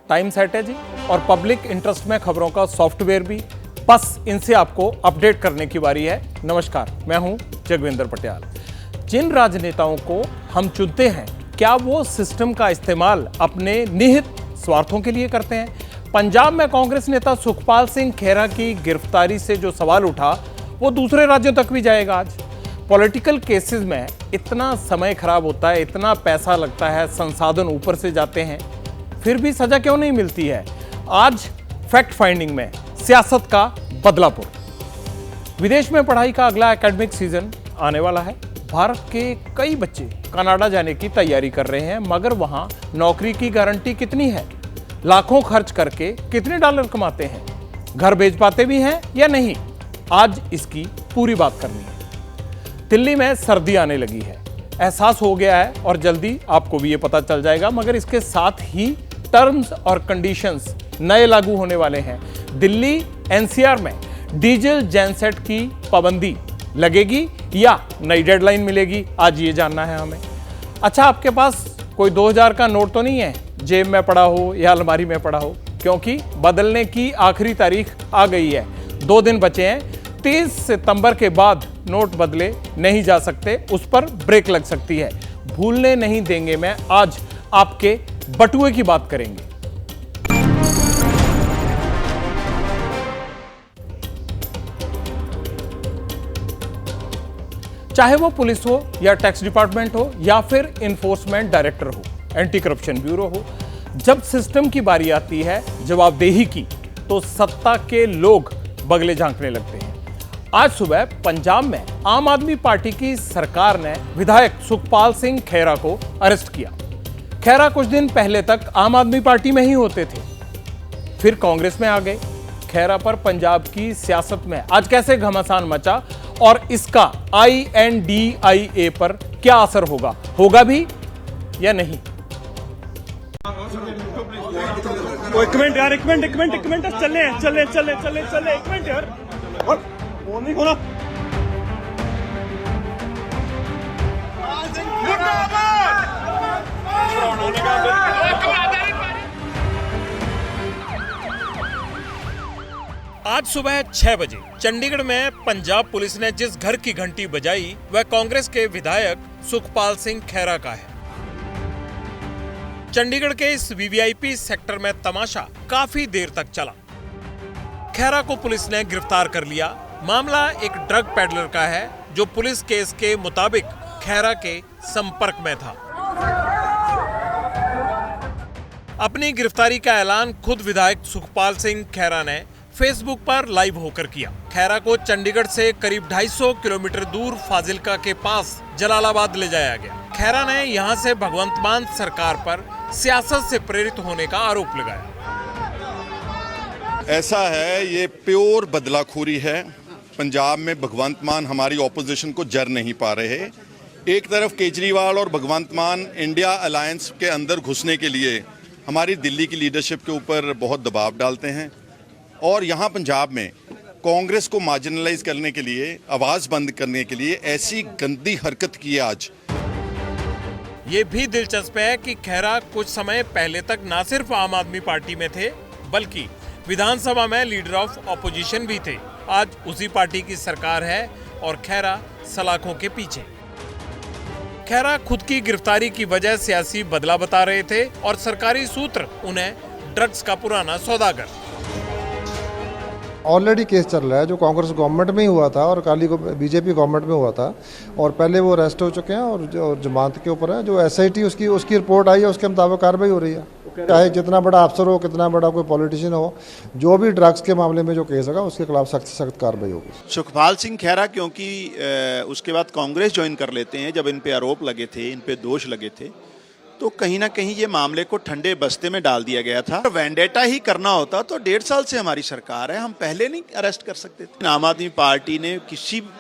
Time set है जी, और public interest में खबरों का सॉफ्टवेयर भी। बस इनसे आपको अपडेट करने की बारी है। नमस्कार, मैं हूं जगविंदर पटियाल। जिन राजनेताओं को हम चुनते हैं, क्या वो सिस्टम का इस्तेमाल अपने निहित स्वार्थों के लिए करते हैं? पंजाब में कांग्रेस नेता सुखपाल सिंह खेरा की गिरफ्तारी से जो सवाल उठा, वो दूसरे राज्यों तक भी जाएगा। आज पॉलिटिकल केसेस में इतना समय खराब होता है, इतना पैसा लगता है, संसाधन ऊपर से जाते हैं, फिर भी सजा क्यों नहीं मिलती है? आज फैक्ट फाइंडिंग में सियासत का बदलापुर। विदेश में पढ़ाई का अगला एकेडमिक सीजन आने वाला है। भारत के कई बच्चे कनाडा जाने की तैयारी कर रहे हैं, मगर वहां नौकरी की गारंटी कितनी है? लाखों खर्च करके कितने डॉलर कमाते हैं? घर भेज पाते भी हैं या नहीं? आज इसकी पूरी बात करनी है। दिल्ली में सर्दी आने लगी है, एहसास हो गया है, और जल्दी आपको भी ये पता चल जाएगा। मगर इसके साथ ही टर्म्स और कंडीशंस नए लागू होने वाले हैं। दिल्ली एनसीआर में डीजल जेनसेट की पाबंदी लगेगी या नई डेडलाइन मिलेगी? आज ये जानना है हमें। अच्छा, आपके पास कोई 2000 का नोट तो नहीं है, जेब में पड़ा हो या अलमारी में पड़ा हो? क्योंकि बदलने की आखिरी तारीख आ गई है, 2 दिन बचे हैं। 30 सितंबर के बाद नोट बदले नहीं जा सकते, उस पर ब्रेक लग सकती है। भूलने नहीं देंगे। मैं आज आपके बटुए की बात करेंगे। चाहे वो पुलिस हो या टैक्स डिपार्टमेंट हो या फिर इन्फोर्समेंट डायरेक्टर हो, एंटी करप्शन ब्यूरो हो, जब सिस्टम की बारी आती है जवाबदेही की, तो सत्ता के लोग बगले झांकने लगते हैं। आज सुबह पंजाब में आम आदमी पार्टी की सरकार ने विधायक सुखपाल सिंह खेरा को अरेस्ट किया। खेरा कुछ दिन पहले तक आम आदमी पार्टी में ही होते थे, फिर कांग्रेस में आ गए। खेरा पर पंजाब की सियासत में आज कैसे घमासान मचा और इसका INDIA पर क्या असर होगा भी या नहीं? एक मिनट यार, एक मिनट चले एक मिनट यार, फोन नहीं खोला। आज सुबह 6 बजे चंडीगढ़ में पंजाब पुलिस ने जिस घर की घंटी बजाई, वह कांग्रेस के विधायक सुखपाल सिंह खेरा का है। चंडीगढ़ के इस VVIP सेक्टर में तमाशा काफी देर तक चला। खेरा को पुलिस ने गिरफ्तार कर लिया। मामला एक ड्रग पेडलर का है, जो पुलिस केस के मुताबिक खेरा के संपर्क में था। अपनी गिरफ्तारी का ऐलान खुद विधायक सुखपाल सिंह खेरा ने फेसबुक पर लाइव होकर किया। खेरा को चंडीगढ़ से करीब 250 किलोमीटर दूर फाजिल्का के पास जलालाबाद ले जाया गया। खेरा ने यहां से भगवंत मान सरकार पर सियासत से प्रेरित होने का आरोप लगाया। ऐसा है, ये प्योर बदलाखोरी है। पंजाब में भगवंत मान हमारी ऑपोजिशन को जर नहीं पा रहे। एक तरफ केजरीवाल और भगवंत मान इंडिया अलायंस के अंदर घुसने के लिए हमारी दिल्ली की लीडरशिप के ऊपर बहुत दबाव डालते हैं, और यहाँ पंजाब में कांग्रेस को मार्जिनलाइज करने के लिए, आवाज़ बंद करने के लिए ऐसी गंदी हरकत की है आज। ये भी दिलचस्प है कि खेरा कुछ समय पहले तक न सिर्फ आम आदमी पार्टी में थे, बल्कि विधानसभा में लीडर ऑफ ऑपोजिशन भी थे। आज उसी पार्टी की सरकार है और खेरा सलाखों के पीछे। खेरा खुद की गिरफ्तारी की वजह सियासी बदला बता रहे थे, और सरकारी सूत्र उन्हें ड्रग्स का पुराना सौदागर। ऑलरेडी केस चल रहा है जो कांग्रेस गवर्नमेंट में ही हुआ था और काली को बीजेपी गवर्नमेंट में हुआ था, और पहले वो अरेस्ट हो चुके हैं और जो जमानत के ऊपर है। जो SIT उसकी रिपोर्ट आई है, उसके मुताबिक कार्रवाई हो रही है। चाहे जितना बड़ा अफसर हो, कितना बड़ा कोई पॉलिटिशियन हो, जो भी ड्रग्स के मामले में जो केस होगा उसके खिलाफ सख्त से सख्त कार्रवाई होगी। सुखपाल सिंह खेरा क्योंकि उसके बाद कांग्रेस ज्वाइन कर लेते हैं, जब इन पे आरोप लगे थे, इन पे दोष लगे थे, तो कहीं ना कहीं ये मामले को ठंडे बस्ते में डाल दिया गया था। वेंडेटा ही करना होता तो 1.5 साल से हमारी सरकार है, हम पहले नहीं अरेस्ट कर सकते थे। आम आदमी पार्टी ने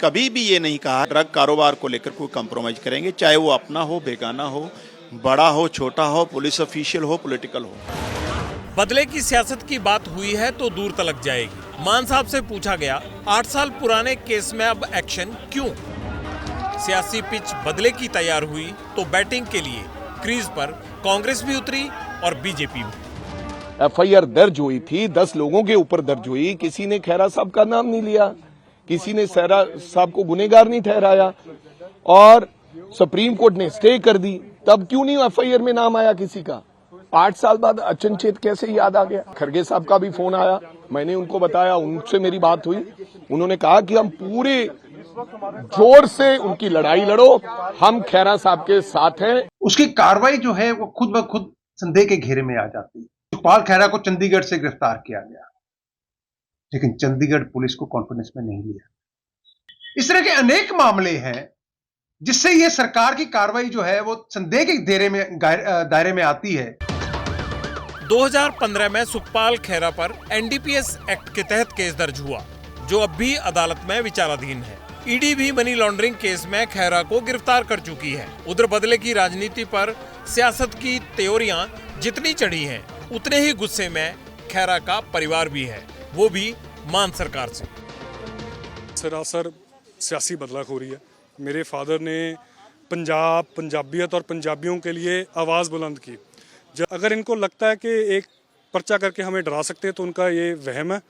कभी भी ये नहीं कहा ड्रग कारोबार को लेकर कोई कंप्रोमाइज करेंगे, चाहे वो अपना हो, बेगाना हो, बड़ा हो, छोटा हो, पुलिस ऑफिशियल हो, पॉलिटिकल हो। बदले की सियासत की बात हुई है तो दूर तलक जाएगी। मान साहब से पूछा गया, 8 साल पुराने केस में अब एक्शन क्यों? सियासी पिच बदले की तैयार हुई तो बैटिंग के लिए क्रीज पर कांग्रेस भी उतरी और बीजेपी भी। एफआईआर दर्ज हुई थी, 10 लोगों के ऊपर दर्ज हुई, किसी ने खैरा साहब का नाम नहीं लिया, किसी ने खैरा साहब को गुनहगार नहीं ठहराया और सुप्रीम कोर्ट ने स्टे कर दी। तब क्यों नहीं एफआईआर में नाम आया किसी का? 8 साल बाद अचनचेत कैसे याद आ गया? खरगे साहब का भी फोन आया, मैंने उनको बताया, उनसे मेरी बात हुई, उन्होंने कहा कि हम पूरे जोर से उनकी लड़ाई लड़ो, हम खैरा साहब के साथ हैं। उसकी कार्रवाई जो है वो खुद ब खुद संदेह के घेरे में आ जाती है। सुखपाल खैरा को चंडीगढ़ से गिरफ्तार किया गया, लेकिन चंडीगढ़ पुलिस को कॉन्फिडेंस में नहीं लिया। इस तरह के अनेक मामले हैं जिससे ये सरकार की कार्रवाई जो है वो संदेह के दायरे में आती है। 2015 में सुखपाल खैरा पर एनडीपीएस एक्ट के तहत केस दर्ज हुआ, जो अब भी अदालत में विचाराधीन है। ईडी भी मनी लॉन्ड्रिंग केस में खैरा को गिरफ्तार कर चुकी है। उधर बदले की राजनीति पर सियासत की त्योरियां जितनी चढ़ी हैं, उतने ही गुस्से में खैरा का परिवार भी है, वो भी मान सरकार से। सरासर सियासी बदलाखोरी है। मेरे फादर ने पंजाब, पंजाबियत और पंजाबियों के लिए आवाज़ बुलंद की। अगर इनको लगता है कि एक पर्चा करके हमें डरा सकते हैं तो उनका ये वहम है।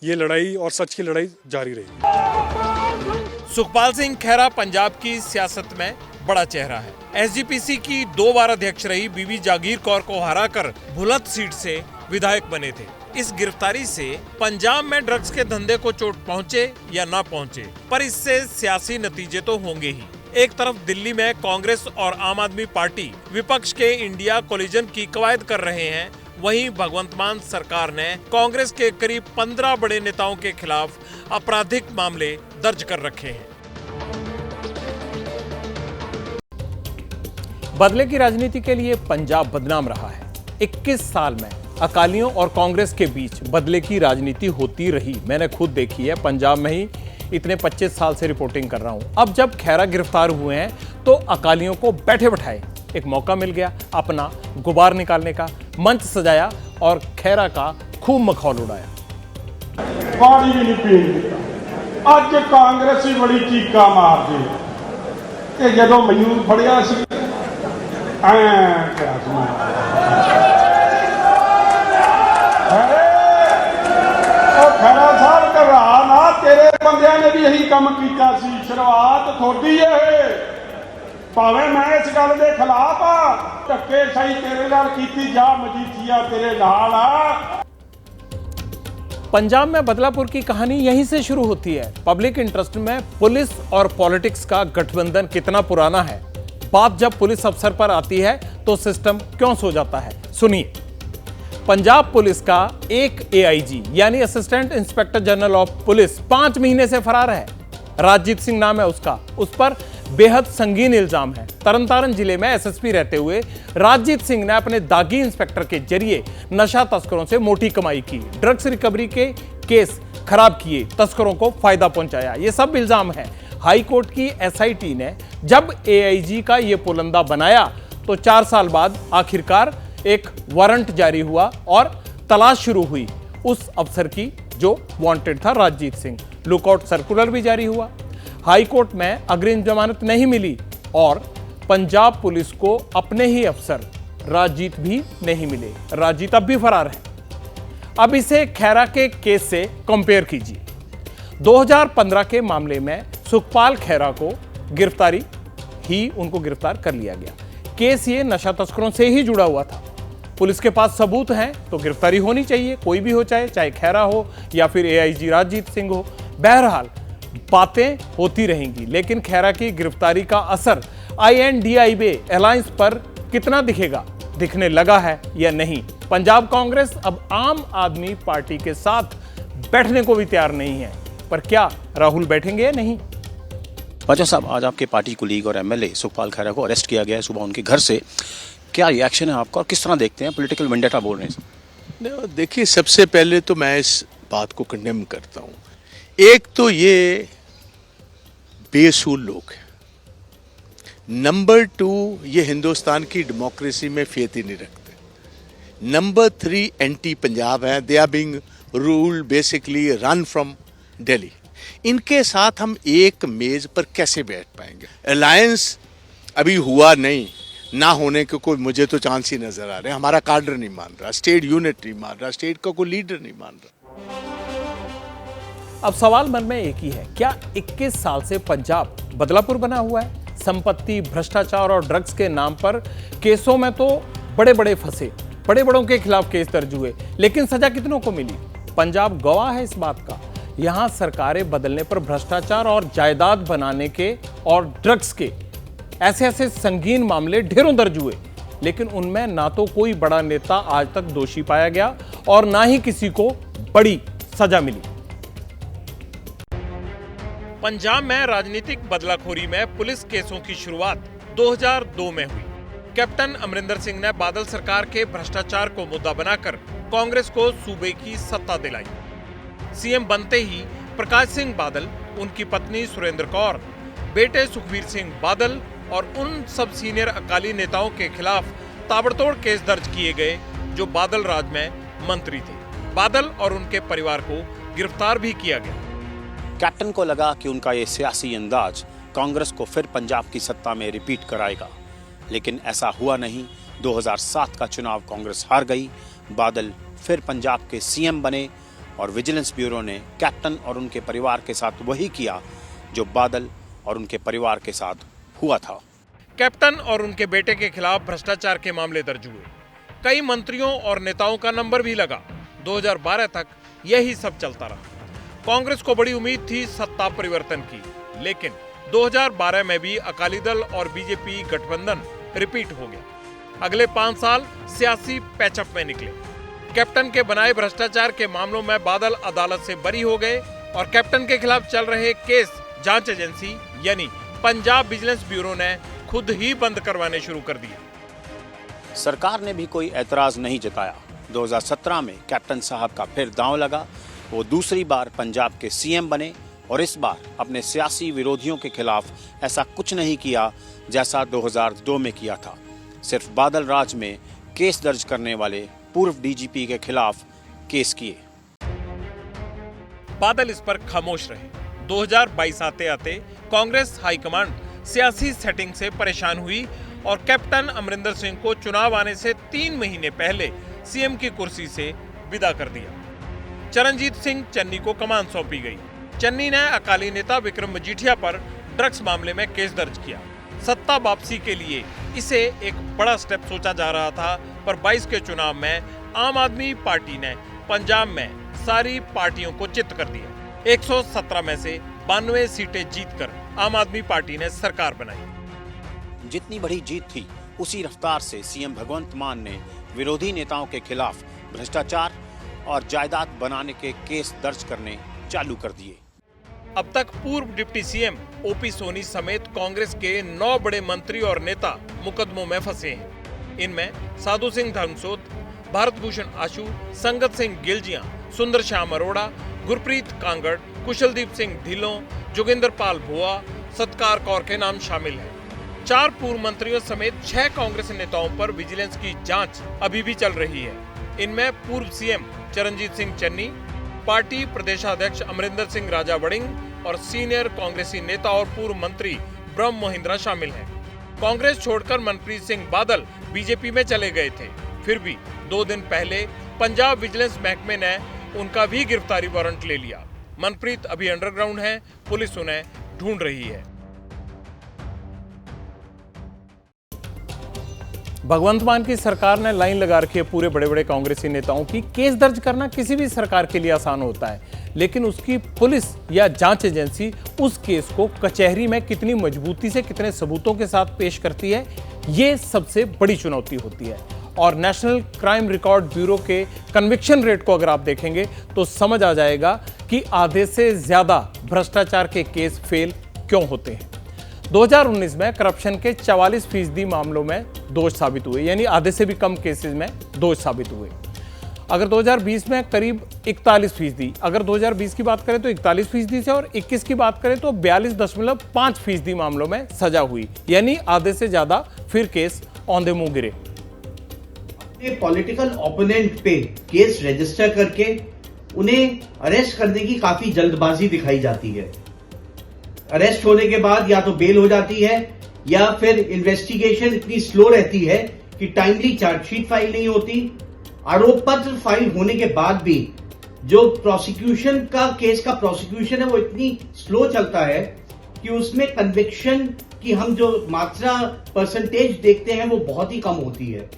ये लड़ाई और सच की लड़ाई जारी रहेगी। सुखपाल सिंह खैरा पंजाब की सियासत में बड़ा चेहरा है। एसजीपीसी की 2 बार अध्यक्ष रही बीबी जागीर कौर को हराकर भुलत सीट से विधायक बने थे। इस गिरफ्तारी से पंजाब में ड्रग्स के धंधे को चोट पहुंचे या ना पहुंचे, पर इससे सियासी नतीजे तो होंगे ही। एक तरफ दिल्ली में कांग्रेस और आम आदमी पार्टी विपक्ष के इंडिया कोलिजन की कवायद कर रहे हैं, वहीं भगवंत मान सरकार ने कांग्रेस के करीब 15 बड़े नेताओं के खिलाफ आपराधिक मामले दर्ज कर रखे हैं। बदले की राजनीति के लिए पंजाब बदनाम रहा है। 21 साल में अकालियों और कांग्रेस के बीच बदले की राजनीति होती रही, मैंने खुद देखी है। पंजाब में ही इतने 25 साल से रिपोर्टिंग कर रहा हूं। अब जब खैरा गिरफ्तार हुए हैं तो अकालियों को बैठे बिठाए एक मौका मिल गया अपना गुबार निकालने का, मंच सजाया और खैरा का खूब मखौल उड़ाया। पानी भी नहीं पीन अज कांग्रेस ही बड़ी चीका मार दी कि जदों मयूर फड़िया सी खैरा साहब कर रहा ना, तेरे बंदियां ने भी यही कम किया सी। शुरुआत थोड़ी है, भावें मैं इस गल के खिलाफ आ, धक्के सही तेरे नाल कीती जा, मजीठिया तेरे नाल आ। पंजाब में बदलापुर की कहानी यहीं से शुरू होती है। पब्लिक इंटरेस्ट में पुलिस और पॉलिटिक्स का गठबंधन कितना पुराना है। बात जब पुलिस अफसर पर आती है तो सिस्टम क्यों सो जाता है, सुनिए। पंजाब पुलिस का एक एआईजी यानी assistant inspector general of police 5 महीने से फरार है। राजजीत सिंह नाम है उसका। उस पर बेहद संगीन इल्जाम है। तरनतारन जिले में एसएसपी रहते हुए राजजीत सिंह ने अपने दागी इंस्पेक्टर के जरिए नशा तस्करों से मोटी कमाई की, ड्रग्स रिकवरी के केस खराब किए, तस्करों को फायदा पहुंचाया। ये सब इल्जाम है। हाई कोर्ट की एसआईटी ने जब एआईजी का ये पुलंदा बनाया तो 4 साल बाद आखिरकार एक वारंट जारी हुआ और तलाश शुरू हुई उस अफसर की जो वांटेड था, राजजीत सिंह। लुकआउट सर्कुलर भी जारी हुआ। हाई कोर्ट में अग्रिम जमानत नहीं मिली और पंजाब पुलिस को अपने ही अफसर राजजीत भी नहीं मिले। राजजीत अब भी फरार है। अब इसे खैरा के केस से कंपेयर कीजिए। 2015 के मामले में सुखपाल खैरा को उनको गिरफ्तार कर लिया गया। केस ये नशा तस्करों से ही जुड़ा हुआ था। पुलिस के पास सबूत हैं तो गिरफ्तारी होनी चाहिए, कोई भी हो, चाहे खैरा हो या फिर एआईजी राजजीत सिंह हो। बहरहाल बातें होती रहेंगी, लेकिन खैरा की गिरफ्तारी का असर INDIB अलायंस पर कितना दिखेगा, दिखने लगा है या नहीं। पंजाब कांग्रेस अब आम आदमी पार्टी के साथ बैठने को भी तैयार नहीं है, पर क्या राहुल बैठेंगे या नहीं? बाजवा साहब, आज आपके पार्टी कुलीग और एमएलए सुखपाल खैरा को अरेस्ट किया गया है सुबह उनके घर से, क्या रिएक्शन है आपका और किस तरह देखते हैं? पॉलिटिकल वेंडेटा बोल रहे हैं। देखिए, सबसे पहले तो मैं इस बात को कंडेम करता हूँ। एक तो ये बेसूल लोग हैं, नंबर 2 ये हिंदुस्तान की डेमोक्रेसी में फेथ ही नहीं रखते, नंबर 3 एंटी पंजाब हैं, they are being ruled basically run from Delhi. इनके साथ हम एक मेज पर कैसे बैठ पाएंगे? अलायंस अभी हुआ नहीं ना होने के कोई मुझे तो चांस ही नजर आ रहे हैं। हमारा काडर नहीं मान रहा, स्टेट यूनिट नहीं मान रहा, स्टेट का कोई लीडर नहीं मान रहा। अब सवाल मन में एक ही है, क्या 21 साल से पंजाब बदलापुर बना हुआ है? संपत्ति, भ्रष्टाचार और ड्रग्स के नाम पर केसों में तो बड़े बड़े फंसे, बड़े बड़ों के खिलाफ केस दर्ज हुए, लेकिन सजा कितनों को मिली? पंजाब गवाह है इस बात का। यहां सरकारें बदलने पर भ्रष्टाचार और जायदाद बनाने के और ड्रग्स के ऐसे ऐसे संगीन मामले ढेरों दर्ज हुए, लेकिन उनमें ना तो कोई बड़ा नेता आज तक दोषी पाया गया और ना ही किसी को बड़ी सजा मिली। पंजाब में राजनीतिक बदलाखोरी में पुलिस केसों की शुरुआत 2002 में हुई। कैप्टन अमरिंदर सिंह ने बादल सरकार के भ्रष्टाचार को मुद्दा बनाकर कांग्रेस को सूबे की सत्ता दिलाई। सीएम बनते ही प्रकाश सिंह बादल, उनकी पत्नी सुरेंद्र कौर, बेटे सुखबीर सिंह बादल और उन सब सीनियर अकाली नेताओं के खिलाफ ताबड़तोड़ केस दर्ज किए गए जो बादल राज में मंत्री थे। बादल और उनके परिवार को गिरफ्तार भी किया गया। कैप्टन को लगा कि उनका ये सियासी अंदाज कांग्रेस को फिर पंजाब की सत्ता में रिपीट कराएगा, लेकिन ऐसा हुआ नहीं। 2007 का चुनाव कांग्रेस हार गई, बादल फिर पंजाब के सीएम बने और विजिलेंस ब्यूरो ने कैप्टन और उनके परिवार के साथ वही किया जो बादल और उनके परिवार के साथ हुआ था। कैप्टन और उनके बेटे के खिलाफ भ्रष्टाचार के मामले दर्ज हुए। कई मंत्रियों और नेताओं का नंबर भी लगा। 2012 तक यही सब चलता रहा। कांग्रेस को बड़ी उम्मीद थी सत्ता परिवर्तन की, लेकिन 2012 में भी अकाली दल और बीजेपी गठबंधन रिपीट हो गया। अगले 5 साल सियासी पैचअप में निकले। कैप्टन के बनाए भ्रष्टाचार के मामलों में बादल अदालत से बरी हो गए और कैप्टन के खिलाफ चल रहे केस जांच एजेंसी यानी पंजाब विजिलेंस ब्यूरो ने खुद ही बंद करवाने शुरू कर दिए। सरकार ने भी कोई ऐतराज नहीं जताया। 2017 में कैप्टन साहब का फिर दांव लगा। वो दूसरी बार पंजाब के सीएम बने और इस बार अपने सियासी विरोधियों के खिलाफ ऐसा कुछ नहीं किया जैसा 2002 में किया था। सिर्फ बादल राज में केस दर्ज करने वाले पूर्व डीजीपी के खिलाफ केस किए। बादल इस पर खामोश रहे। 2022 आते आते कांग्रेस हाईकमांड सियासी सेटिंग से परेशान हुई और कैप्टन अमरिंदर सिंह को चुनाव आने से 3 महीने पहले सीएम की कुर्सी से विदा कर दिया। चरणजीत सिंह चन्नी को कमान सौंपी गई। चन्नी ने अकाली नेता विक्रम मजीठिया पर ड्रग्स मामले में केस दर्ज किया। सत्ता वापसी के लिए इसे एक बड़ा स्टेप सोचा जा रहा था, पर 22 के चुनाव में आम आदमी पार्टी ने पंजाब में सारी पार्टियों को चित कर दिया। 117 में से 92 सीटें जीतकर आम आदमी पार्टी ने सरकार बनाई। जितनी बड़ी जीत थी उसी रफ्तार से सीएम भगवंत मान ने विरोधी नेताओं के खिलाफ भ्रष्टाचार और जायदाद बनाने के केस दर्ज करने चालू कर दिए। अब तक पूर्व डिप्टी सीएम ओपी सोनी समेत कांग्रेस के 9 बड़े मंत्री और नेता मुकदमों में फंसे हैं। इनमें साधु सिंह धर्मसोत, भारत भूषण आशु, संगत सिंह गिलजियां, सुंदर श्याम अरोड़ा, गुरप्रीत कांगड़, कुशलदीप सिंह ढिल्लों, जोगिंदर पाल भुआ, सत्कार कौर के नाम शामिल हैं। 4 पूर्व मंत्रियों समेत 6 कांग्रेस नेताओं पर विजिलेंस की जांच अभी भी चल रही है। इनमें पूर्व सीएम चरणजीत सिंह चन्नी, पार्टी प्रदेशाध्यक्ष अमरिंदर सिंह राजा वड़िंग और सीनियर कांग्रेसी नेता और पूर्व मंत्री ब्रह्म मोहिंद्रा शामिल हैं। कांग्रेस छोड़कर मनप्रीत सिंह बादल बीजेपी में चले गए थे। फिर भी 2 दिन पहले पंजाब विजिलेंस महकमे ने उनका भी गिरफ्तारी वारंट ले लिया। मनप्रीत अभी अंडरग्राउंड है, पुलिस उन्हें ढूंढ रही है। भगवंत मान की सरकार ने लाइन लगा रखी है पूरे बड़े बड़े कांग्रेसी नेताओं की। केस दर्ज करना किसी भी सरकार के लिए आसान होता है, लेकिन उसकी पुलिस या जांच एजेंसी उस केस को कचहरी में कितनी मजबूती से, कितने सबूतों के साथ पेश करती है, ये सबसे बड़ी चुनौती होती है। और नेशनल क्राइम रिकॉर्ड ब्यूरो के कन्विक्शन रेट को अगर आप देखेंगे तो समझ आ जाएगा कि आधे से ज्यादा भ्रष्टाचार के केस फेल क्यों होते हैं। 2019 में करप्शन के 44% मामलों में दोष साबित हुए, यानी आधे से भी कम केसेस में दोष साबित हुए। अगर 2020 में करीब 41%, अगर 2020 की बात करें तो 41% से, और 21 की बात करें तो 42.5% मामलों में सजा हुई, यानी आधे से ज्यादा फिर केस औंधे मुंह गिरे। पॉलिटिकल ओपोनेंट पे केस रजिस्टर करके उन्हें अरेस्ट करने की काफी जल्दबाजी दिखाई जाती है। अरेस्ट होने के बाद या तो बेल हो जाती है या फिर इन्वेस्टिगेशन इतनी स्लो रहती है कि टाइमली चार्जशीट फाइल नहीं होती। आरोप पत्र फाइल होने के बाद भी जो प्रोसिक्यूशन का केस का प्रोसिक्यूशन है वो इतनी स्लो चलता है कि उसमें कन्विक्शन की हम जो मात्रा परसेंटेज देखते हैं वो बहुत ही कम होती है।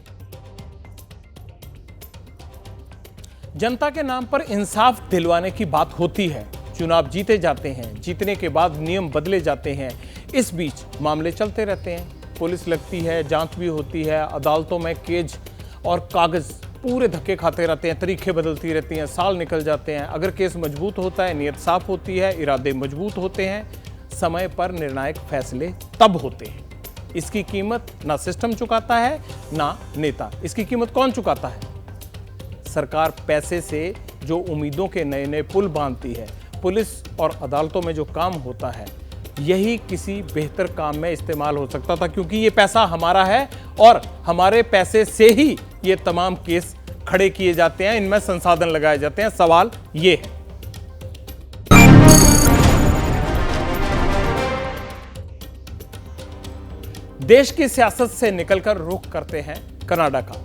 जनता के नाम पर इंसाफ दिलवाने की बात होती है, चुनाव जीते जाते हैं, जीतने के बाद नियम बदले जाते हैं, इस बीच मामले चलते रहते हैं, पुलिस लगती है, जांच भी होती है, अदालतों में केज और कागज पूरे धक्के खाते रहते हैं, तरीके बदलती रहती हैं, साल निकल जाते हैं। अगर केस मजबूत होता है, नीयत साफ होती है, इरादे मजबूत होते हैं, समय पर निर्णायक फैसले तब होते हैं। इसकी कीमत ना सिस्टम चुकाता है ना नेता। इसकी कीमत कौन चुकाता है? सरकार पैसे से जो उम्मीदों के नए नए पुल बांधती है। पुलिस और अदालतों में जो काम होता है यही किसी बेहतर काम में इस्तेमाल हो सकता था, क्योंकि ये पैसा हमारा है और हमारे पैसे से ही ये तमाम केस खड़े किए जाते हैं, इनमें संसाधन लगाए जाते हैं। सवाल ये है, देश की सियासत से निकलकर रुख करते हैं कनाडा का।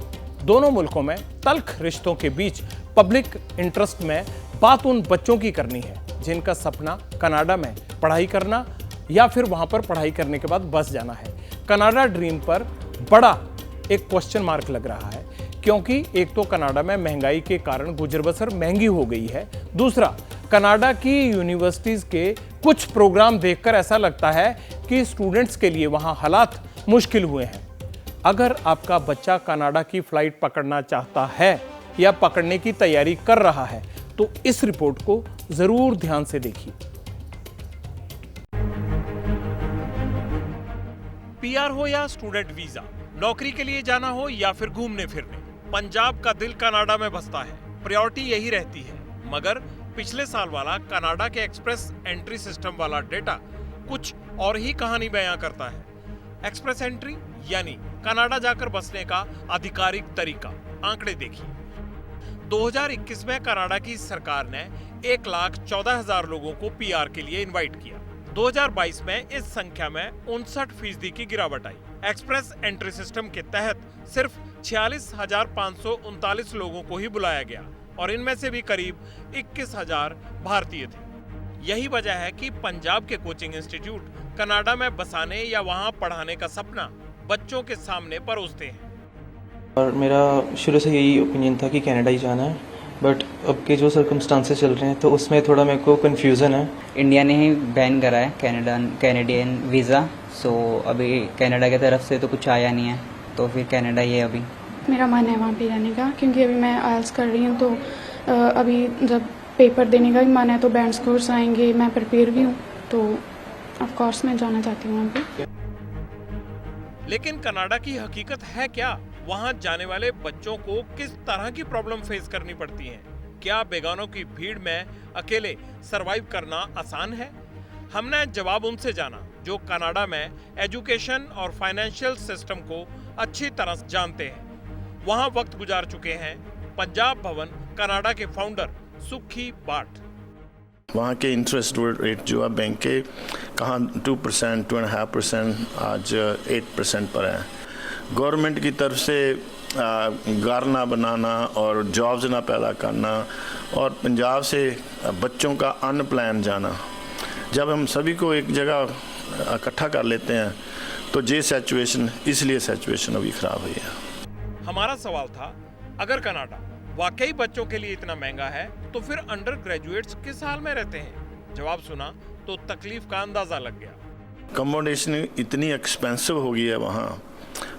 दोनों मुल्कों में तल्ख रिश्तों के बीच पब्लिक इंटरेस्ट में बात उन बच्चों की करनी है जिनका सपना कनाडा में पढ़ाई करना या फिर वहां पर पढ़ाई करने के बाद बस जाना है। कनाडा ड्रीम पर बड़ा एक क्वेश्चन मार्क लग रहा है, क्योंकि एक तो कनाडा में महंगाई के कारण गुजर बसर महंगी हो गई है, दूसरा कनाडा की यूनिवर्सिटीज के कुछ प्रोग्राम देखकर ऐसा लगता है कि स्टूडेंट्स के लिए वहां हालात मुश्किल हुए हैं। अगर आपका बच्चा कनाडा की फ्लाइट पकड़ना चाहता है या पकड़ने की तैयारी कर रहा है तो इस रिपोर्ट को जरूर ध्यान से देखिए। पीआर हो या स्टूडेंट वीजा, नौकरी के लिए जाना हो या फिर घूमने फिरने, पंजाब का दिल कनाडा में बसता है, प्रायोरिटी यही रहती है। मगर पिछले साल वाला कनाडा के एक्सप्रेस एंट्री सिस्टम वाला डेटा कुछ और ही कहानी बयां करता है। एक्सप्रेस एंट्री यानी कनाडा जाकर बसने का आधिकारिक तरीका। आंकड़े देखिए, 2021 में कनाडा की सरकार ने 1,14,000 लोगों को पीआर के लिए इनवाइट किया। 2022 में इस संख्या में 59% की गिरावट आई। एक्सप्रेस एंट्री सिस्टम के तहत सिर्फ 46,539 लोगों को ही बुलाया गया और इनमें से भी करीब 21,000 भारतीय थे। यही वजह है कि पंजाब के कोचिंग इंस्टीट्यूट कनाडा में बसाने या वहां पढ़ाने का सपना बच्चों के सामने परोसते हैं। और मेरा शुरू से यही ओपिनियन था कि कनाडा ही जाना है, बट अब के जो सर्कमस्टांसेस चल रहे हैं तो उसमें थोड़ा मेरे को कन्फ्यूज़न है। इंडिया ने ही बैन करा है कैनेडियन वीज़ा, सो अभी कनाडा की तरफ से तो कुछ आया नहीं है, तो फिर कनाडा ही है अभी। मेरा मन है वहाँ पे जाने का, क्योंकि अभी मैं आइल्स कर रही हूँ, तो अभी जब पेपर देने का भी मन है तो बैंड स्कोर्स आएंगे, मैं प्रिपेयर भी हूँ, तो ऑफ कोर्स मैं जाना चाहती हूँ वहाँ पे। लेकिन कनाडा की हकीकत है क्या? वहां जाने वाले बच्चों को किस तरह की प्रॉब्लम फेस करनी पड़ती हैं? क्या बेगानों की भीड़ में अकेले सरवाइव करना आसान है? हमने जवाब उनसे जाना जो कनाडा में एजुकेशन और फाइनेंशियल सिस्टम को अच्छी तरह जानते हैं, वहां वक्त गुजार चुके हैं। पंजाब भवन कनाडा के फाउंडर सुखी बाट। वहाँ के इंटरेस्ट रेट जो है बैंक के कहाँ 2%, 2.5%, आज 8% पर है। गवर्नमेंट की तरफ से घर ना बनाना और जॉब्स ना पैदा करना और पंजाब से बच्चों का अनप्लान जाना, जब हम सभी को एक जगह इकट्ठा कर लेते हैं तो ये सिचुएशन, इसलिए सिचुएशन अभी खराब हुई है। हमारा सवाल था, अगर कनाडा वाकई बच्चों के लिए इतना महंगा है तो फिर अंडर ग्रेजुएट्स किस हाल में रहते हैं? जवाब सुना तो तकलीफ का अंदाजा लग गया। अकोमोडेशन इतनी एक्सपेंसिव हो गई है, वहाँ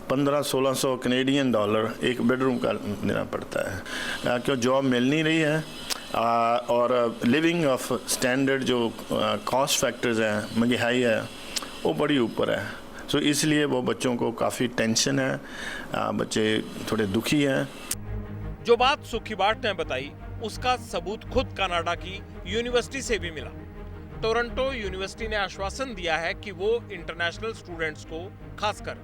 1500-1600 कैनेडियन डॉलर एक बेडरूम का देना पड़ता है, क्यों जॉब मिल नहीं रही है और लिविंग ऑफ स्टैंडर्ड जो कॉस्ट फैक्टर्स हैं, महंगाई है, वो बड़ी ऊपर है। सो इसलिए वो बच्चों को काफ़ी टेंशन है, बच्चे थोड़े दुखी हैं। जो बात सुखी बाट ने बताई उसका सबूत खुद कनाडा की यूनिवर्सिटी से भी मिला। टोरंटो यूनिवर्सिटी ने आश्वासन दिया है कि वो इंटरनेशनल स्टूडेंट्स को, खासकर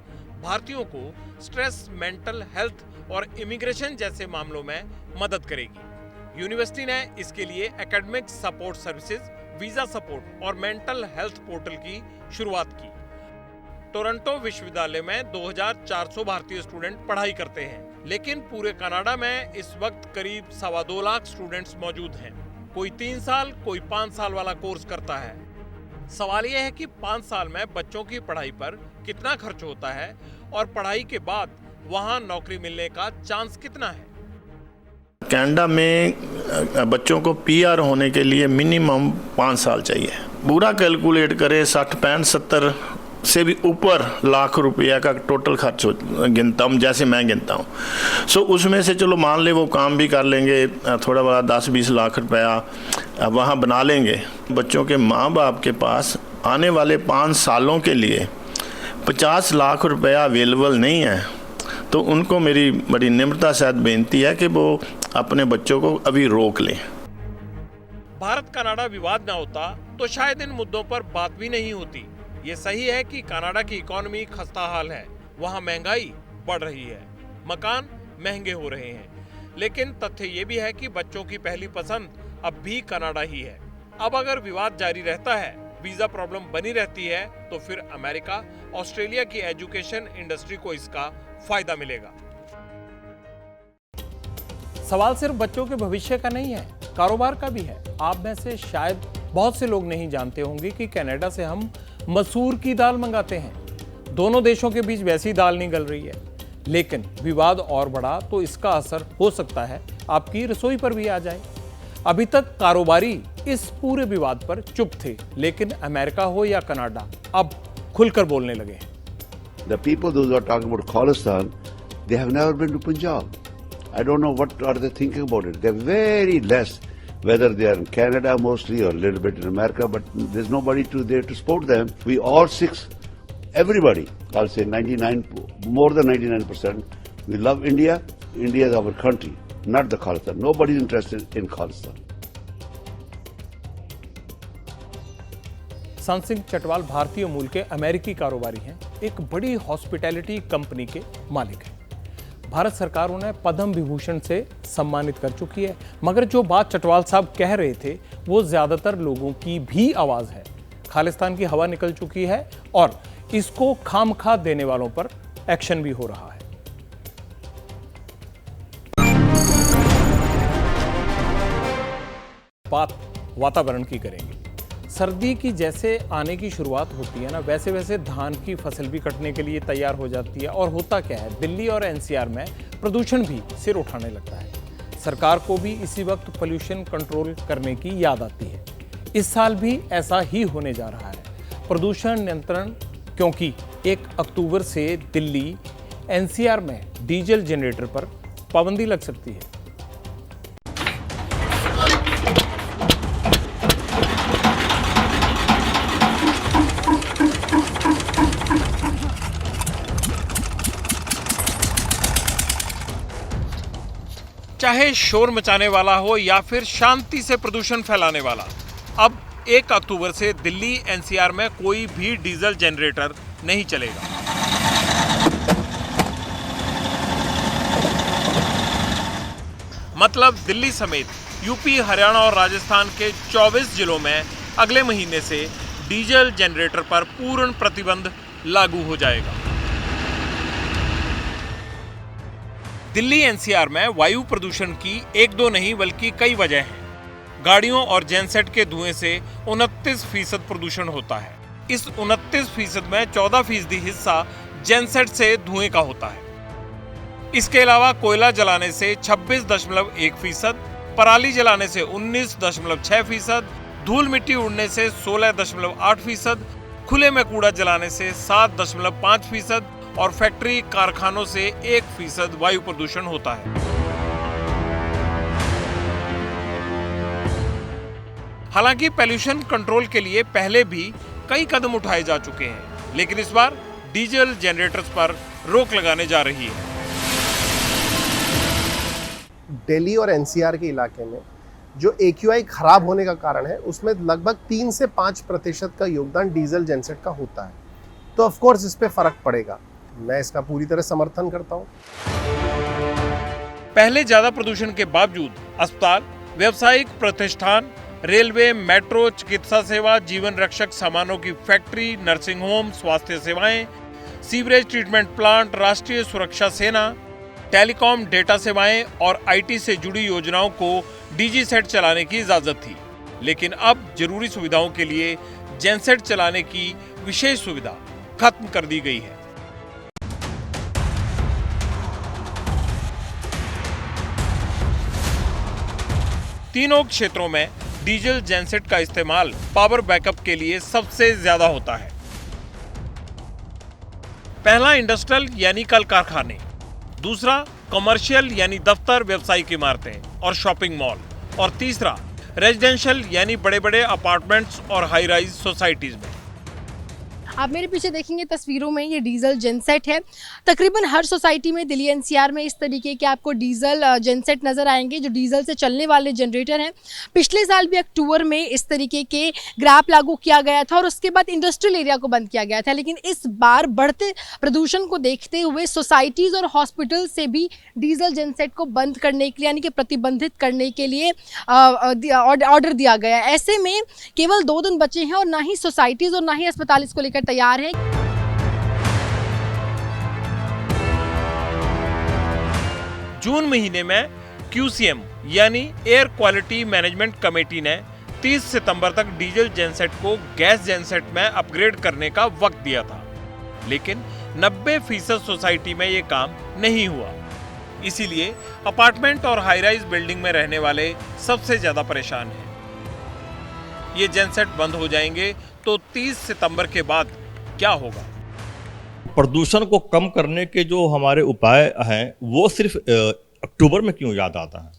भारतीयों को, स्ट्रेस, मेंटल हेल्थ और इमिग्रेशन जैसे मामलों में मदद करेगी। यूनिवर्सिटी ने इसके लिए academic support services, visa support और मेंटल हेल्थ पोर्टल की शुरुआत की। टोरंटो विश्वविद्यालय में 2400 भारतीय स्टूडेंट पढ़ाई करते हैं, लेकिन पूरे कनाडा में इस वक्त करीब 2.25 लाख स्टूडेंट्स मौजूद हैं। कोई 3 साल, कोई 5 साल वाला कोर्स करता है। सवाल यह है कि 5 साल में बच्चों की पढ़ाई पर कितना खर्च होता है और पढ़ाई के बाद वहां नौकरी मिलने का चांस कितना है। कनाडा में बच्चों को पीआर होने के लिए मिनिमम 5 साल चाहिए। पूरा कैलकुलेट करें 60, 65, 70 से भी ऊपर लाख रुपया का टोटल खर्च गिनता हूँ, जैसे मैं गिनता हूँ। सो उसमें से चलो मान ले वो काम भी कर लेंगे, थोड़ा बड़ा 10-20 लाख रुपया वहाँ बना लेंगे। बच्चों के माँ बाप के पास आने वाले 5 सालों के लिए 50 लाख रुपया अवेलेबल नहीं है, तो उनको मेरी बड़ी निम्रता से बेनती है कि वो अपने बच्चों को अभी रोक लें। भारत कनाडा विवाद न होता तो शायद इन मुद्दों पर बात भी नहीं होती। ये सही है कि कनाडा की इकोनॉमी खस्ता हाल है, वहाँ महंगाई बढ़ रही है, मकान महंगे हो रहे हैं, लेकिन तथ्य ये भी है कि बच्चों की पहली पसंद अब भी कनाडा ही है। अब अगर विवाद जारी रहता है, वीजा प्रॉब्लम बनी रहती है, तो फिर अमेरिका, ऑस्ट्रेलिया की एजुकेशन इंडस्ट्री को इसका फायदा मिलेगा। सवाल सिर्फ बच्चों के भविष्य का नहीं है, कारोबार का भी है। आप में से शायद बहुत से लोग नहीं जानते होंगे कि कनाडा से हम मसूर की दाल मंगाते हैं। दोनों देशों के बीच वैसी दाल नहीं गल रही है, लेकिन विवाद और बढ़ा तो इसका असर हो सकता है आपकी रसोई पर भी आ जाए। अभी तक कारोबारी इस पूरे विवाद पर चुप थे, लेकिन अमेरिका हो या कनाडा अब खुलकर बोलने लगे हैं। The people those who are talking about Khalistan, they have never been to Punjab. I don't know what are they thinking about it. They're very less, whether they are in Canada mostly or a little bit in America, but there's nobody there to support them. We all six, everybody, I'll say 99, more than 99%, we love India. India is our country, not the Khalistan. Nobody's interested in Khalistan. संत सिंह चटवाल भारतीय मूल के अमेरिकी कारोबारी हैं, एक बड़ी hospitality company के मालिक हैं। भारत सरकार उन्हें पद्म विभूषण से सम्मानित कर चुकी है, मगर जो बात चटवाल साहब कह रहे थे वो ज्यादातर लोगों की भी आवाज है। खालिस्तान की हवा निकल चुकी है और इसको खामखा देने वालों पर एक्शन भी हो रहा है। बात वातावरण की करेंगे। सर्दी की जैसे आने की शुरुआत होती है ना, वैसे वैसे धान की फसल भी कटने के लिए तैयार हो जाती है। और होता क्या है, दिल्ली और एनसीआर में प्रदूषण भी सिर उठाने लगता है। सरकार को भी इसी वक्त पोल्यूशन कंट्रोल करने की याद आती है। इस साल भी ऐसा ही होने जा रहा है, प्रदूषण नियंत्रण, क्योंकि 1 अक्टूबर से दिल्ली एनसीआर में डीजल जनरेटर पर पाबंदी लग सकती है। चाहे शोर मचाने वाला हो या फिर शांति से प्रदूषण फैलाने वाला, अब 1 अक्टूबर से दिल्ली एनसीआर में कोई भी डीजल जनरेटर नहीं चलेगा। मतलब दिल्ली समेत यूपी, हरियाणा और राजस्थान के 24 जिलों में अगले महीने से डीजल जनरेटर पर पूर्ण प्रतिबंध लागू हो जाएगा। दिल्ली एनसीआर में वायु प्रदूषण की 1-2 नहीं बल्कि कई वजह हैं। गाड़ियों और जेनसेट के धुएं से 29% प्रदूषण होता है। इस 29% में 14% हिस्सा जेनसेट से धुएं का होता है। इसके अलावा कोयला जलाने से 26.1%, पराली जलाने से 19.6%, धूल मिट्टी उड़ने से 16.8%, खुले में कूड़ा जलाने से 7.5% और फैक्ट्री कारखानों से 1% वायु प्रदूषण होता है। हालांकि पोल्यूशन कंट्रोल के लिए पहले भी कई कदम उठाए जा चुके हैं, लेकिन इस बार डीजल जनरेटर्स पर रोक लगाने जा रही है। दिल्ली और एनसीआर के इलाके में जो AQI खराब होने का कारण है, उसमें लगभग 3 से 5% का योगदान डीजल जेनसेट का होता है। तो ऑफ कोर्स इस पे फर्क पड़ेगा। मैं इसका पूरी तरह समर्थन करता हूं। पहले ज्यादा प्रदूषण के बावजूद अस्पताल, व्यावसायिक प्रतिष्ठान, रेलवे, मेट्रो, चिकित्सा सेवा, जीवन रक्षक सामानों की फैक्ट्री, नर्सिंग होम, स्वास्थ्य सेवाएं, सीवरेज ट्रीटमेंट प्लांट, राष्ट्रीय सुरक्षा सेना, टेलीकॉम, डेटा सेवाएं और आईटी से जुड़ी योजनाओं को डीजी-सेट चलाने की इजाजत थी। लेकिन अब जरूरी सुविधाओं के लिए जेनसेट चलाने की विशेष सुविधा खत्म कर दी गई है। तीनों क्षेत्रों में डीजल जेनसेट का इस्तेमाल पावर बैकअप के लिए सबसे ज्यादा होता है। पहला इंडस्ट्रियल यानी कल कारखाने, दूसरा कमर्शियल यानी दफ्तर, व्यावसायिक इमारतें और शॉपिंग मॉल, और तीसरा रेजिडेंशियल यानी बड़े बड़े अपार्टमेंट्स और हाई राइज सोसाइटीज में। आप मेरे पीछे देखेंगे तस्वीरों में ये डीजल जेनसेट है। तकरीबन हर सोसाइटी में दिल्ली एनसीआर में इस तरीके के आपको डीजल जेनसेट नज़र आएंगे जो डीजल से चलने वाले जनरेटर हैं। पिछले साल भी अक्टूबर में इस तरीके के ग्राफ लागू किया गया था और उसके बाद इंडस्ट्रियल एरिया को बंद किया गया था। लेकिन इस बार बढ़ते प्रदूषण को देखते हुए सोसाइटीज़ और हॉस्पिटल से भी डीजल जेनसेट को बंद करने के लिए यानी कि प्रतिबंधित करने के लिए ऑर्डर दिया गया है। ऐसे में केवल 2 दिन बचे हैं और ना ही सोसाइटीज़ और ना ही अस्पताल इसको लेकर तैयार है। जून महीने में QCM यानी एयर क्वालिटी मैनेजमेंट कमेटी ने 30 सितंबर तक डीजल जेनसेट को गैस जेनसेट में अपग्रेड करने का वक्त दिया था, लेकिन 90% सोसाइटी में ये काम नहीं हुआ। इसीलिए अपार्टमेंट और हाई राइज बिल्डिंग में रहने वाले सबसे ज्यादा परेशान हैं। ये जेनसेट बंद हो जाएंगे तो 30 सितंबर के बाद क्या होगा? प्रदूषण को कम करने के जो हमारे उपाय हैं वो सिर्फ अक्टूबर में क्यों याद आता है?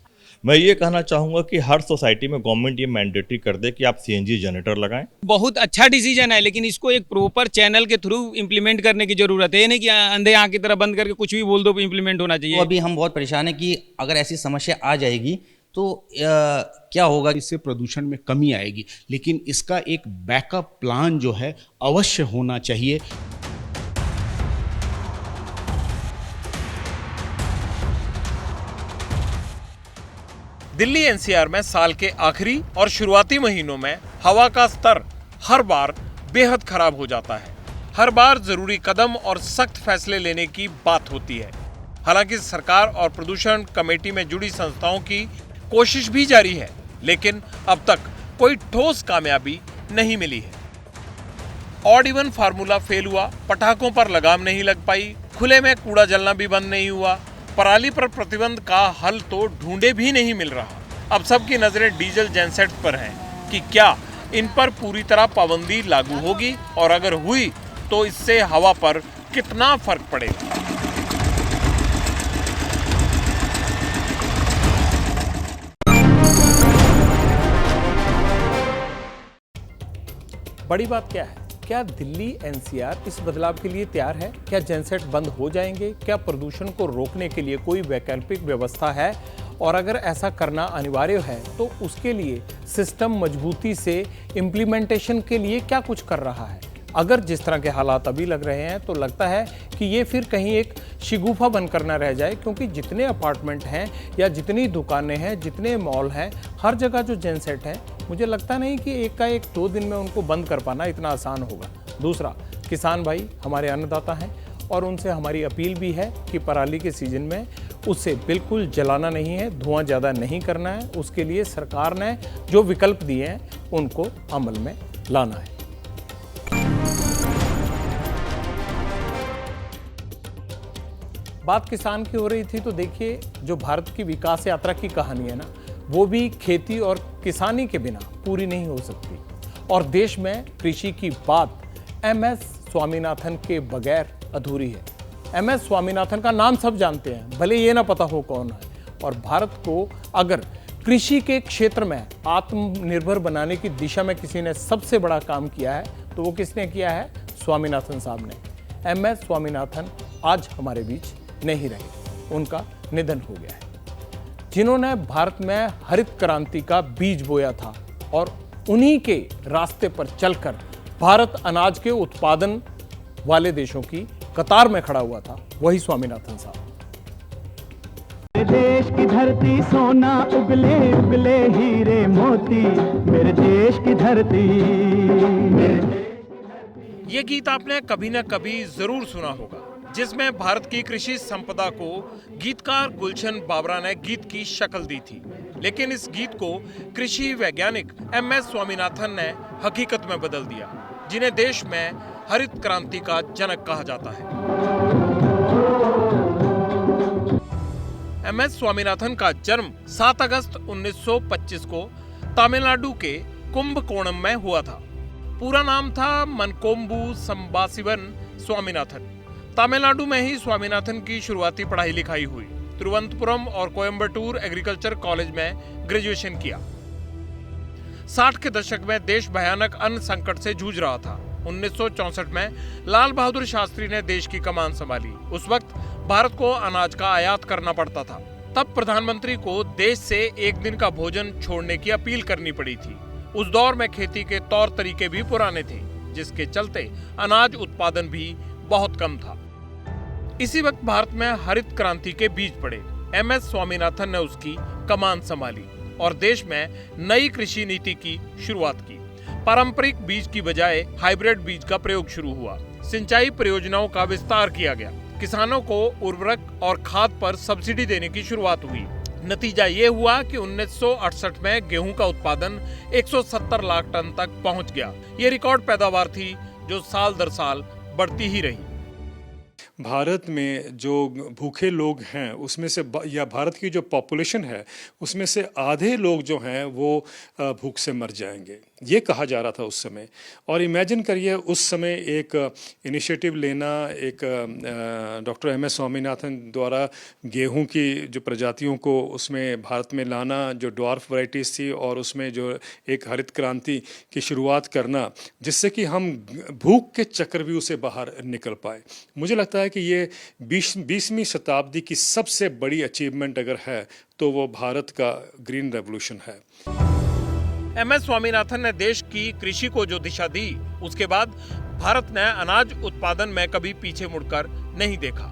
मैं ये कहना चाहूँगा कि हर सोसाइटी में गवर्नमेंट ये मैंडेटरी कर दे कि आप CNG जनरेटर लगाएं। बहुत अच्छा डिसीजन है, लेकिन इसको एक प्रॉपर चैनल के थ्रू इम्प्लीमेंट करने की जरूरत है। ये नहीं कि अंधे आँख की तरह बंद करके कुछ भी बोल दो, इम्प्लीमेंट होना चाहिए। तो अभी हम बहुत परेशान है कि अगर ऐसी समस्या आ जाएगी तो क्या होगा? इससे प्रदूषण में कमी आएगी, लेकिन इसका एक बैकअप प्लान जो है अवश्य होना चाहिए। दिल्ली एनसीआर में साल के आखिरी और शुरुआती महीनों में हवा का स्तर हर बार बेहद खराब हो जाता है। हर बार जरूरी कदम और सख्त फैसले लेने की बात होती है। हालांकि सरकार और प्रदूषण कमेटी में जुड़ी संस्थाओं की कोशिश भी जारी है, लेकिन अब तक कोई ठोस कामयाबी नहीं मिली है। ऑड इवन फार्मूला फेल हुआ, पटाखों पर लगाम नहीं लग पाई, खुले में कूड़ा जलना भी बंद नहीं हुआ, पराली पर प्रतिबंध का हल तो ढूंढे भी नहीं मिल रहा। अब सबकी नजरें डीजल जेनसेट पर हैं कि क्या इन पर पूरी तरह पाबंदी लागू होगी और अगर हुई तो इससे हवा पर कितना फर्क पड़ेगा। बड़ी बात क्या है? क्या दिल्ली एनसीआर इस बदलाव के लिए तैयार है? क्या जेनसेट बंद हो जाएंगे? क्या प्रदूषण को रोकने के लिए कोई वैकल्पिक व्यवस्था है? और अगर ऐसा करना अनिवार्य है तो उसके लिए सिस्टम मजबूती से इम्प्लीमेंटेशन के लिए क्या कुछ कर रहा है? अगर जिस तरह के हालात अभी लग रहे हैं तो लगता है कि ये फिर कहीं एक शिगुफा बनकर ना रह जाए, क्योंकि जितने अपार्टमेंट हैं या जितनी दुकानें हैं, जितने मॉल हैं, हर जगह जो जेनसेट है, मुझे लगता नहीं कि एक का एक 2 दिन में उनको बंद कर पाना इतना आसान होगा। दूसरा, किसान भाई हमारे अन्नदाता हैं और उनसे हमारी अपील भी है कि पराली के सीजन में उसे बिल्कुल जलाना नहीं है, धुआं ज़्यादा नहीं करना है। उसके लिए सरकार ने जो विकल्प दिए हैं उनको अमल में लाना है। बात किसान की हो रही थी तो देखिए, जो भारत की विकास यात्रा की कहानी है ना, वो भी खेती और किसानी के बिना पूरी नहीं हो सकती। और देश में कृषि की बात MS स्वामीनाथन के बगैर अधूरी है। MS स्वामीनाथन का नाम सब जानते हैं, भले ये ना पता हो कौन है। और भारत को अगर कृषि के क्षेत्र में आत्मनिर्भर बनाने की दिशा में किसी ने सबसे बड़ा काम किया है तो वो किसने किया है? स्वामीनाथन साहब ने। MS स्वामीनाथन आज हमारे बीच नहीं रहे, उनका निधन हो गया है। जिन्होंने भारत में हरित क्रांति का बीज बोया था और उन्हीं के रास्ते पर चलकर भारत अनाज के उत्पादन वाले देशों की कतार में खड़ा हुआ था, वही स्वामीनाथन साहब। देश की धरती सोना उगले उगले हीरे मोती, मेरे देश की धरती। ये गीत आपने कभी न कभी जरूर सुना होगा, जिसमें भारत की कृषि संपदा को गीतकार गुलशन बाबरा ने गीत की शक्ल दी थी। लेकिन इस गीत को कृषि वैज्ञानिक MS स्वामीनाथन ने हकीकत में बदल दिया, जिन्हें देश में हरित क्रांति का जनक कहा जाता है। MS स्वामीनाथन का जन्म 7 अगस्त 1925 को तमिलनाडु के कुंभकोणम में हुआ था। पूरा नाम था मनकोम्बू संबाशिवन स्वामीनाथन। तमिलनाडु में ही स्वामीनाथन की शुरुआती पढ़ाई लिखाई हुई। तिरुवनंतपुरम और कोयम्बटूर एग्रीकल्चर कॉलेज में ग्रेजुएशन किया। 60 के दशक में देश भयानक अन्न संकट से जूझ रहा था। 1964 में लाल बहादुर शास्त्री ने देश की कमान संभाली। उस वक्त भारत को अनाज का आयात करना पड़ता था। तब प्रधानमंत्री को देश से एक दिन का भोजन छोड़ने की अपील करनी पड़ी थी। उस दौर में खेती के तौर तरीके भी पुराने थे, जिसके चलते अनाज उत्पादन भी बहुत कम था। इसी वक्त भारत में हरित क्रांति के बीज पड़े। MS स्वामीनाथन ने उसकी कमान संभाली और देश में नई कृषि नीति की शुरुआत की। पारंपरिक बीज की बजाय हाइब्रिड बीज का प्रयोग शुरू हुआ। सिंचाई परियोजनाओं का विस्तार किया गया। किसानों को उर्वरक और खाद पर सब्सिडी देने की शुरुआत हुई। नतीजा ये हुआ कि 1968 में गेहूं का उत्पादन 170 लाख टन तक पहुंच गया। ये रिकॉर्ड पैदावार थी जो साल दर साल बढ़ती ही रही। भारत में जो भूखे लोग हैं उसमें से या भारत की जो पॉपुलेशन है उसमें से आधे लोग जो हैं वो भूख से मर जाएंगे, ये कहा जा रहा था उस समय। और इमेजिन करिए उस समय एक इनिशिएटिव लेना, एक डॉक्टर MS स्वामीनाथन द्वारा गेहूं की जो प्रजातियों को उसमें भारत में लाना, जो ड्वार्फ वैराइटीज़ थी, और उसमें जो एक हरित क्रांति की शुरुआत करना, जिससे कि हम भूख के चक्रव्यूह से बाहर निकल पाए। मुझे लगता है कि ये 20वीं शताब्दी की सबसे बड़ी अचीवमेंट अगर है तो वो भारत का ग्रीन रेवोल्यूशन है। MS स्वामीनाथन ने देश की कृषि को जो दिशा दी, उसके बाद भारत ने अनाज उत्पादन में कभी पीछे मुड़कर नहीं देखा।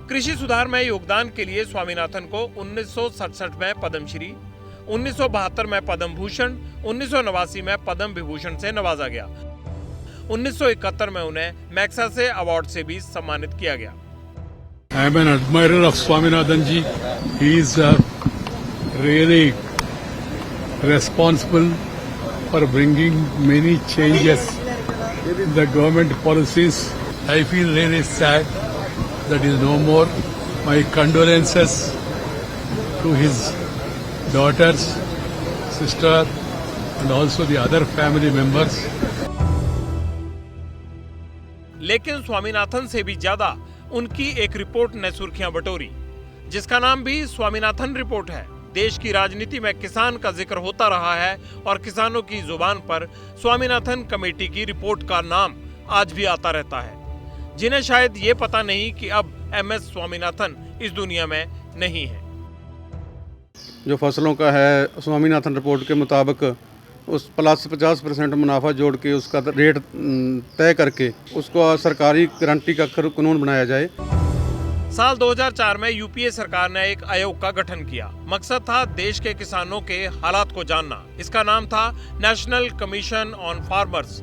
कृषि सुधार में योगदान के लिए स्वामीनाथन को 1967 में पद्मश्री, 1972 में पद्म भूषण, 1989 में पद्म विभूषण से नवाजा गया। 1971 में उन्हें मैग्सेसे अवार्ड से भी सम्मानित किया गया। I am an admirer of Swaminathan ji. He is really responsible for bringing many changes in the government policies. I feel really sad that he is no more. My condolences to his daughters, sister, and also the other family members. लेकिन स्वामीनाथन से भी ज्यादा उनकी एक report ने सुर्खियां बटोरी, जिसका नाम भी स्वामीनाथन रिपोर्ट है। देश की राजनीति में किसान का जिक्र होता रहा है और किसानों की जुबान पर स्वामीनाथन कमेटी की रिपोर्ट का नाम आज भी आता रहता है, जिन्हें शायद ये पता नहीं कि अब MS स्वामीनाथन इस दुनिया में नहीं है। जो फसलों का है, स्वामीनाथन रिपोर्ट के मुताबिक उस प्लस 50% मुनाफा जोड़ के उसका रेट तय करके उसको सरकारी गारंटी का कानून बनाया जाए। साल 2004 में UPA सरकार ने एक आयोग का गठन किया। मकसद था देश के किसानों के हालात को जानना। इसका नाम था national commission on farmers.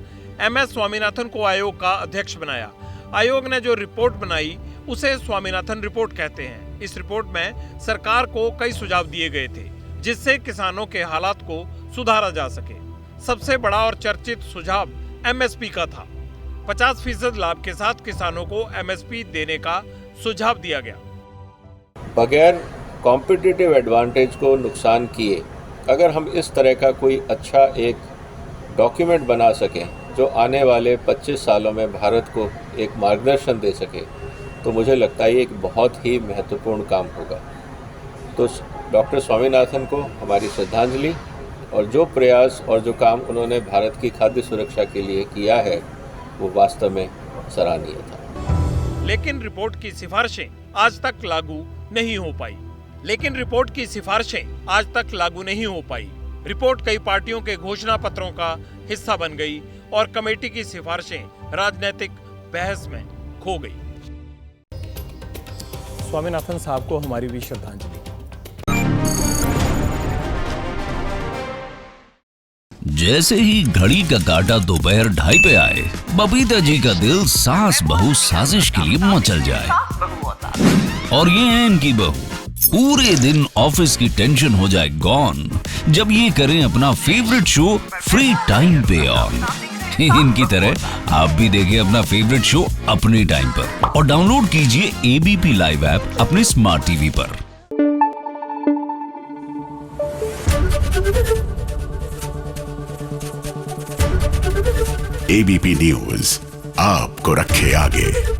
MS Swaminathan को आयोग का अध्यक्ष बनाया। आयोग ने जो रिपोर्ट बनाई उसे स्वामीनाथन रिपोर्ट कहते हैं। इस रिपोर्ट में सरकार को कई सुझाव दिए गए थे, जिससे किसानों के हालात को सुधारा जा सके। सबसे बड़ा और चर्चित सुझाव MSP का था। 50% लाभ के साथ किसानों को MSP देने का सुझाव दिया गया। बगैर कॉम्पिटिटिव एडवांटेज को नुकसान किए अगर हम इस तरह का कोई अच्छा एक डॉक्यूमेंट बना सकें जो आने वाले 25 सालों में भारत को एक मार्गदर्शन दे सके, तो मुझे लगता है ये एक बहुत ही महत्वपूर्ण काम होगा। तो डॉक्टर स्वामीनाथन को हमारी श्रद्धांजलि, और जो प्रयास और जो काम उन्होंने भारत की खाद्य सुरक्षा के लिए किया है वो वास्तव में सराहनीय था। लेकिन रिपोर्ट की सिफारिशें आज तक लागू नहीं हो पाई। रिपोर्ट कई पार्टियों के घोषणा पत्रों का हिस्सा बन गई और कमेटी की सिफारिशें राजनीतिक बहस में खो गई। स्वामीनाथन साहब को हमारी भी श्रद्धांजलि। जैसे ही घड़ी का काटा दोपहर 2:30 पे आए, बबीता जी का दिल सास बहू साजिश के लिए मचल जाए। और ये है इनकी बहू, पूरे दिन ऑफिस की टेंशन हो जाए गॉन जब ये करें अपना फेवरेट शो फ्री टाइम पे ऑन। इनकी तरह आप भी देखें अपना फेवरेट शो अपने टाइम पर और डाउनलोड कीजिए एबीपी लाइव ऐप अपने स्मार्ट टीवी पर। एबीपी न्यूज आपको रखे आगे।